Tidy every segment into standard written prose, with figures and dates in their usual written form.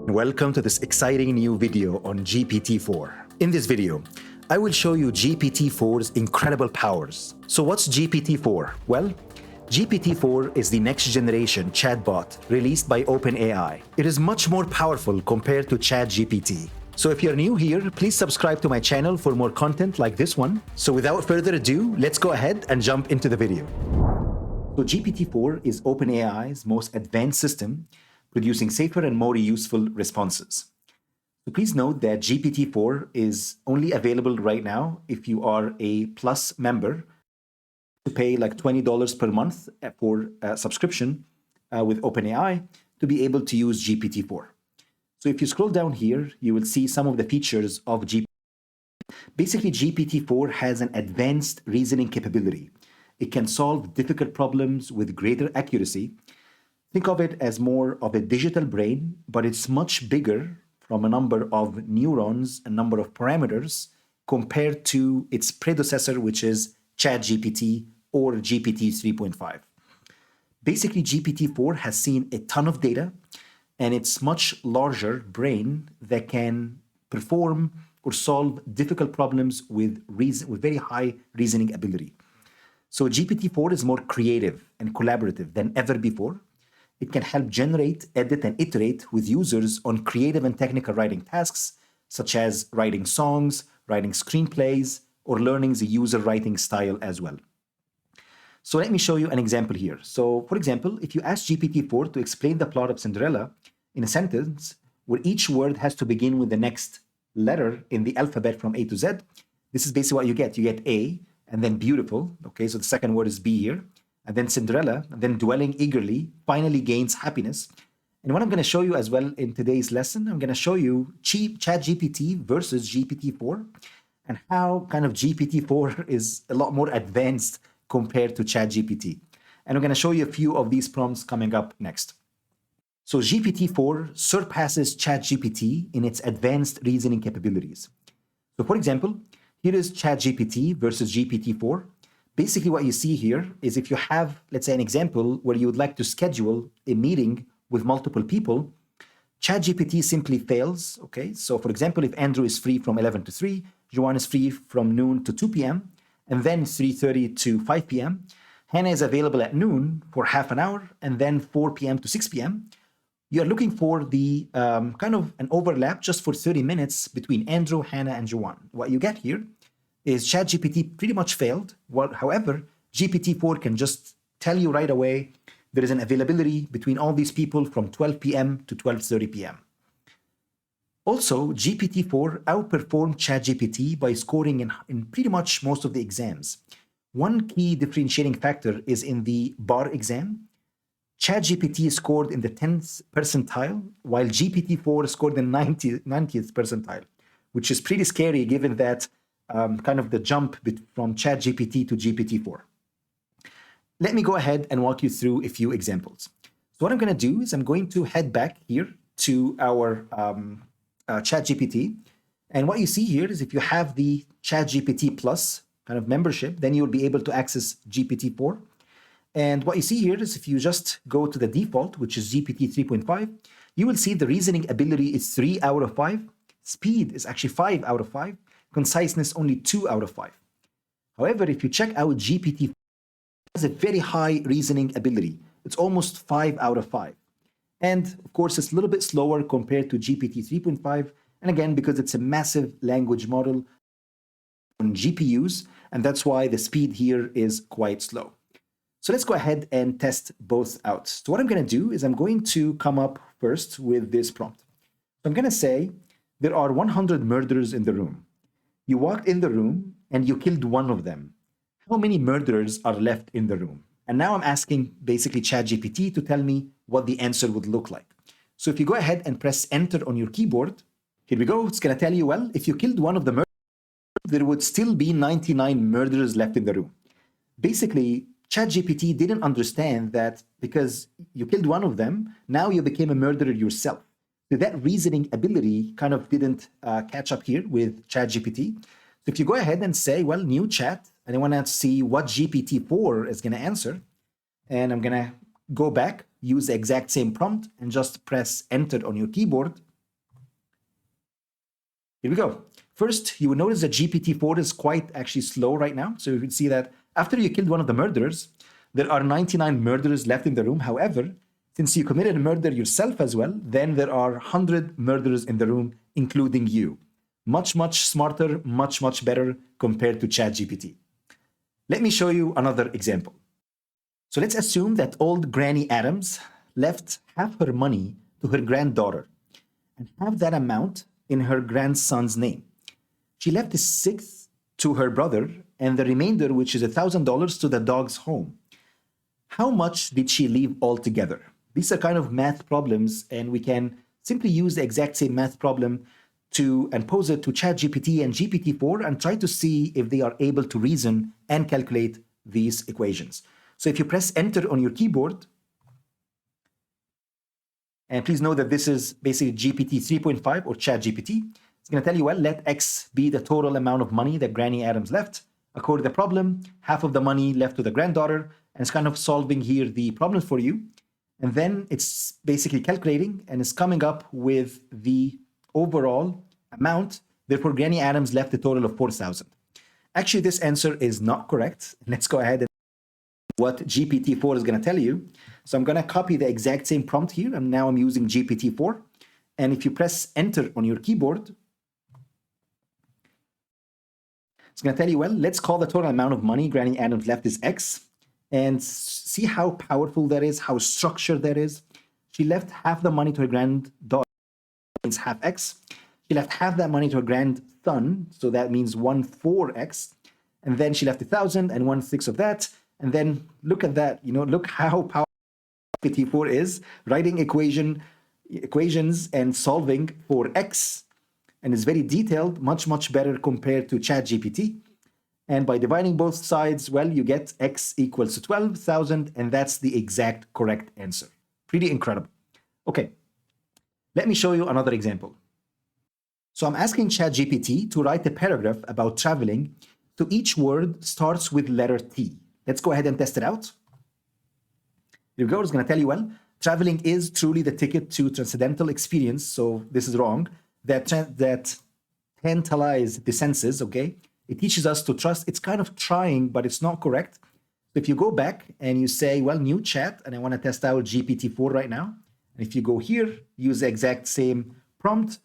Welcome to this exciting new video on GPT-4. In this video, I will show you GPT-4's incredible powers. So what's GPT-4? Well, GPT-4 is the next generation chatbot released by OpenAI. It is much more powerful compared to ChatGPT. So if you're new here, please subscribe to my channel for more content like this one. So without further ado, let's go ahead and jump into the video. So GPT-4 is OpenAI's most advanced system, producing safer and more useful responses. So please note that GPT-4 is only available right now if you are a Plus member to pay like $20 per month for a subscription with OpenAI to be able to use GPT-4. So if you scroll down here, you will see some of the features of GPT. Basically, GPT-4 has an advanced reasoning capability. It can solve difficult problems with greater accuracy. Think of it as more of a digital brain, but it's much bigger from a number of neurons, a number of parameters, compared to its predecessor, which is ChatGPT or GPT 3.5. Basically, GPT-4 has seen a ton of data, and it's much larger brain that can perform or solve difficult problems with very high reasoning ability. So GPT-4 is more creative and collaborative than ever before. It can help generate, edit, and iterate with users on creative and technical writing tasks, such as writing songs, writing screenplays, or learning the user writing style as well. So let me show you an example here. So for example, if you ask GPT-4 to explain the plot of Cinderella in a sentence where each word has to begin with the next letter in the alphabet from A to Z, this is basically what you get. You get A, and then beautiful. Okay, so the second word is B here. And then Cinderella, and then dwelling eagerly, finally gains happiness. And what I'm going to show you as well in today's lesson, I'm going to show you ChatGPT versus GPT-4 and how kind of GPT-4 is a lot more advanced compared to ChatGPT. And I'm going to show you a few of these prompts coming up next. So GPT-4 surpasses ChatGPT in its advanced reasoning capabilities. So for example, here is ChatGPT versus GPT-4. Basically, what you see here is if you have, let's say, an example where you would like to schedule a meeting with multiple people, ChatGPT simply fails, okay? So for example, if Andrew is free from 11 to 3, Joanne is free from noon to 2 p.m., and then 3:30 to 5 p.m., Hannah is available at noon for half an hour, and then 4 p.m. to 6 p.m., you're looking for the kind of an overlap just for 30 minutes between Andrew, Hannah, and Joanne. What you get here is ChatGPT pretty much failed. However, GPT-4 can just tell you right away there is an availability between all these people from 12 p.m. to 12:30 p.m. Also, GPT-4 outperformed ChatGPT by scoring in pretty much most of the exams. One key differentiating factor is in the bar exam. ChatGPT scored in the 10th percentile, while GPT-4 scored in 90th percentile, which is pretty scary given that kind of the jump from ChatGPT to GPT-4. Let me go ahead and walk you through a few examples. So what I'm going to do is I'm going to head back here to our ChatGPT. And what you see here is if you have the ChatGPT Plus kind of membership, then you'll be able to access GPT-4. And what you see here is if you just go to the default, which is GPT 3.5, you will see the reasoning ability is 3 out of 5. Speed is actually 5 out of 5. Conciseness only 2 out of 5. However, if you check out GPT, it has a very high reasoning ability. It's almost 5 out of 5. And of course, it's a little bit slower compared to GPT 3.5. And again, because it's a massive language model on GPUs, and that's why the speed here is quite slow. So let's go ahead and test both out. So what I'm going to do is I'm going to come up first with this prompt. So I'm going to say, there are 100 murderers in the room. You walked in the room and you killed one of them. How many murderers are left in the room? And now I'm asking basically ChatGPT to tell me what the answer would look like. So if you go ahead and press enter on your keyboard, here we go. It's going to tell you, well, if you killed one of the murderers, there would still be 99 murderers left in the room. Basically, ChatGPT didn't understand that because you killed one of them, now you became a murderer yourself. So that reasoning ability kind of didn't catch up here with ChatGPT. So if you go ahead and say, well, new chat, and I want to see what GPT-4 is going to answer, and I'm going to go back, use the exact same prompt, and just press enter on your keyboard. Here we go. First, you will notice that GPT-4 is quite actually slow right now. So you can see that after you killed one of the murderers, there are 99 murderers left in the room. However, since you committed a murder yourself as well, then there are 100 murderers in the room, including you. Much, much smarter, much, much better compared to ChatGPT. Let me show you another example. So let's assume that old Granny Adams left half her money to her granddaughter and half that amount in her grandson's name. She left a sixth to her brother and the remainder, which is $1,000, to the dog's home. How much did she leave altogether? These are kind of math problems, and we can simply use the exact same math problem and pose it to ChatGPT and GPT-4 and try to see if they are able to reason and calculate these equations. So if you press enter on your keyboard, and please know that this is basically GPT 3.5 or ChatGPT, it's going to tell you, well, let X be the total amount of money that Granny Adams left. According to the problem, half of the money left to the granddaughter, and it's kind of solving here the problem for you. And then it's basically calculating and it's coming up with the overall amount. Therefore, Granny Adams left a total of 4,000. Actually, this answer is not correct. Let's go ahead and what GPT-4 is going to tell you. So I'm going to copy the exact same prompt here, and now I'm using GPT-4. And if you press enter on your keyboard, it's going to tell you, well, let's call the total amount of money Granny Adams left is X. And see how powerful that is, how structured that is. She left half the money to her granddaughter, means half X. She left half that money to her grandson, so that means 1/4X. And then she left 1,000 and 1/6 of that. And then look at that, look how powerful GPT-4 is, writing equations and solving for X. And it's very detailed, much, much better compared to ChatGPT. And by dividing both sides, well, you get X equals to 12,000, and that's the exact correct answer. Pretty incredible. Okay, let me show you another example. So I'm asking ChatGPT to write a paragraph about traveling, so each word starts with letter T. Let's go ahead and test it out. Here we go. It's going to tell you, well, traveling is truly the ticket to transcendental experience. So this is wrong. That tantalize the senses, okay? It teaches us to trust. It's kind of trying, but it's not correct. So if you go back and you say, well, new chat, and I want to test out GPT-4 right now. And if you go here, use the exact same prompt.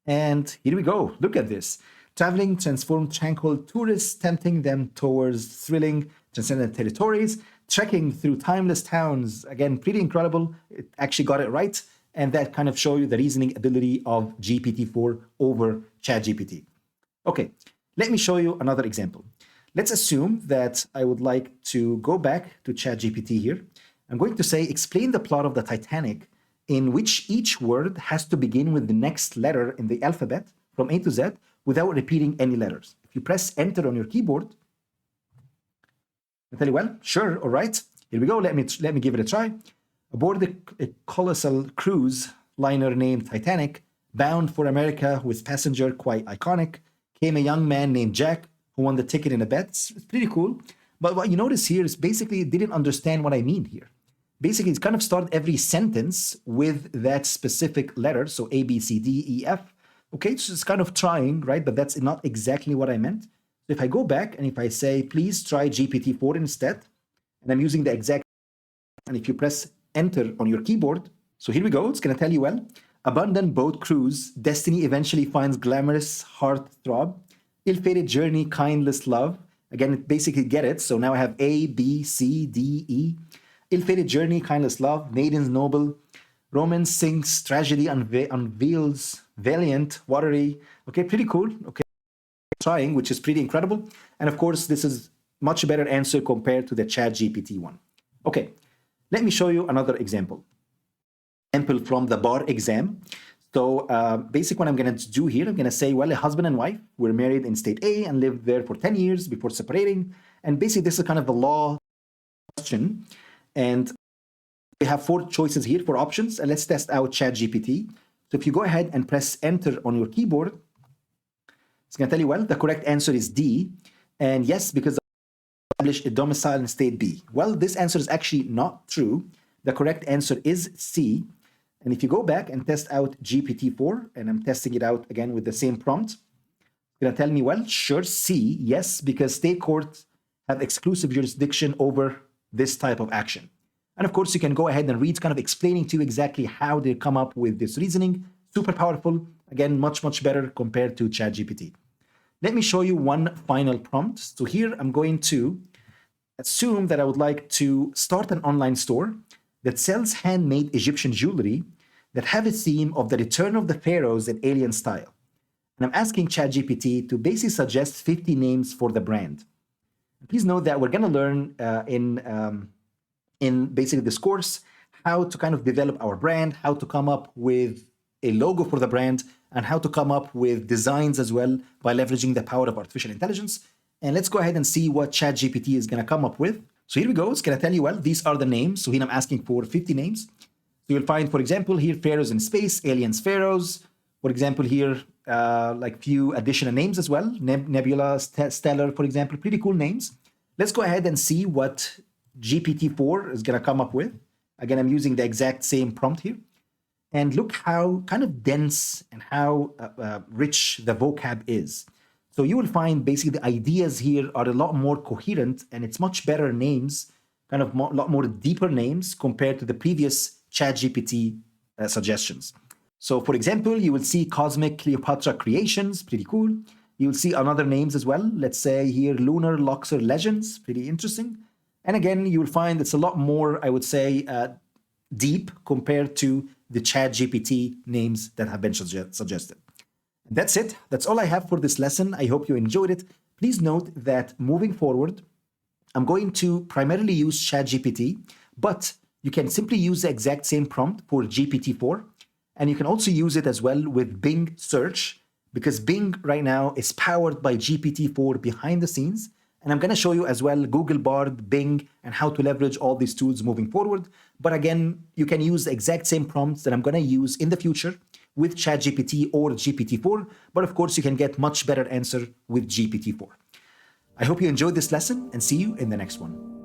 And here we go. Look at this. Traveling transformed tranquil tourists, tempting them towards thrilling transcendent territories, trekking through timeless towns. Again, pretty incredible. It actually got it right. And that kind of show you the reasoning ability of GPT-4 over ChatGPT. Okay, let me show you another example. Let's assume that I would like to go back to ChatGPT here. I'm going to say, explain the plot of the Titanic in which each word has to begin with the next letter in the alphabet from A to Z without repeating any letters. If you press enter on your keyboard, I'll tell you, well, sure, all right. Here we go. Let me give it a try. Aboard a colossal cruise liner named Titanic, bound for America with passenger quite iconic, came a young man named Jack who won the ticket in a bet. It's pretty cool. But what you notice here is basically it didn't understand what I mean here. Basically, it's kind of start every sentence with that specific letter. So A, B, C, D, E, F. Okay, so it's kind of trying, right? But that's not exactly what I meant. So if I go back and if I say, please try GPT-4 instead, and I'm using the exact, and if you press enter on your keyboard, so here we go. It's going to tell you, well, abandoned boat cruise, destiny eventually finds glamorous heartthrob, ill-fated journey, kindless love. Again, basically get it. So now I have A, B, C, D, E. Ill-fated journey, kindless love, maidens noble, romance sinks, tragedy unveils, valiant, watery. Okay, pretty cool. Okay, trying, which is pretty incredible. And of course, this is much better answer compared to the ChatGPT one. Okay, let me show you another example. Example from the bar exam. So basically what I'm going to do here, I'm going to say, well, a husband and wife were married in state A and lived there for 10 years before separating. And basically this is kind of the law question. And we have 4 choices here for options. And let's test out ChatGPT. So if you go ahead and press enter on your keyboard, it's going to tell you, well, the correct answer is D. And yes, because establish a domicile in state B. Well, this answer is actually not true. The correct answer is C. And if you go back and test out GPT-4, and I'm testing it out again with the same prompt, it's going to tell me, well, sure, C, yes, because state courts have exclusive jurisdiction over this type of action. And of course, you can go ahead and read, kind of explaining to you exactly how they come up with this reasoning. Super powerful. Again, much, much better compared to ChatGPT. Let me show you one final prompt. So here I'm going to assume that I would like to start an online store that sells handmade Egyptian jewelry that have a theme of the return of the pharaohs in alien style. And I'm asking ChatGPT to basically suggest 50 names for the brand. Please note that we're going to learn in basically this course how to kind of develop our brand, how to come up with a logo for the brand, and how to come up with designs as well by leveraging the power of artificial intelligence. And let's go ahead and see what ChatGPT is going to come up with. So here we go. It's going to tell you, well, these are the names. So here I'm asking for 50 names. So you'll find, for example, here, pharaohs in space, aliens, pharaohs. For example, here, like few additional names as well. Nebula, stellar, for example, pretty cool names. Let's go ahead and see what GPT-4 is going to come up with. Again, I'm using the exact same prompt here. And look how kind of dense and how rich the vocab is. So you will find basically the ideas here are a lot more coherent, and it's much better names, kind of a lot more deeper names compared to the previous ChatGPT suggestions. So for example, you will see Cosmic Cleopatra Creations, pretty cool. You will see another names as well. Let's say here Lunar Luxor Legends, pretty interesting. And again, you will find it's a lot more, I would say, deep compared to the ChatGPT names that have been suggested. That's it. That's all I have for this lesson. I hope you enjoyed it. Please note that moving forward, I'm going to primarily use ChatGPT, but you can simply use the exact same prompt for GPT-4. And you can also use it as well with Bing search, because Bing right now is powered by GPT-4 behind the scenes. And I'm going to show you as well Google Bard, Bing, and how to leverage all these tools moving forward. But again, you can use the exact same prompts that I'm going to use in the future with ChatGPT or GPT-4. But of course, you can get much better answer with GPT-4. I hope you enjoyed this lesson and see you in the next one.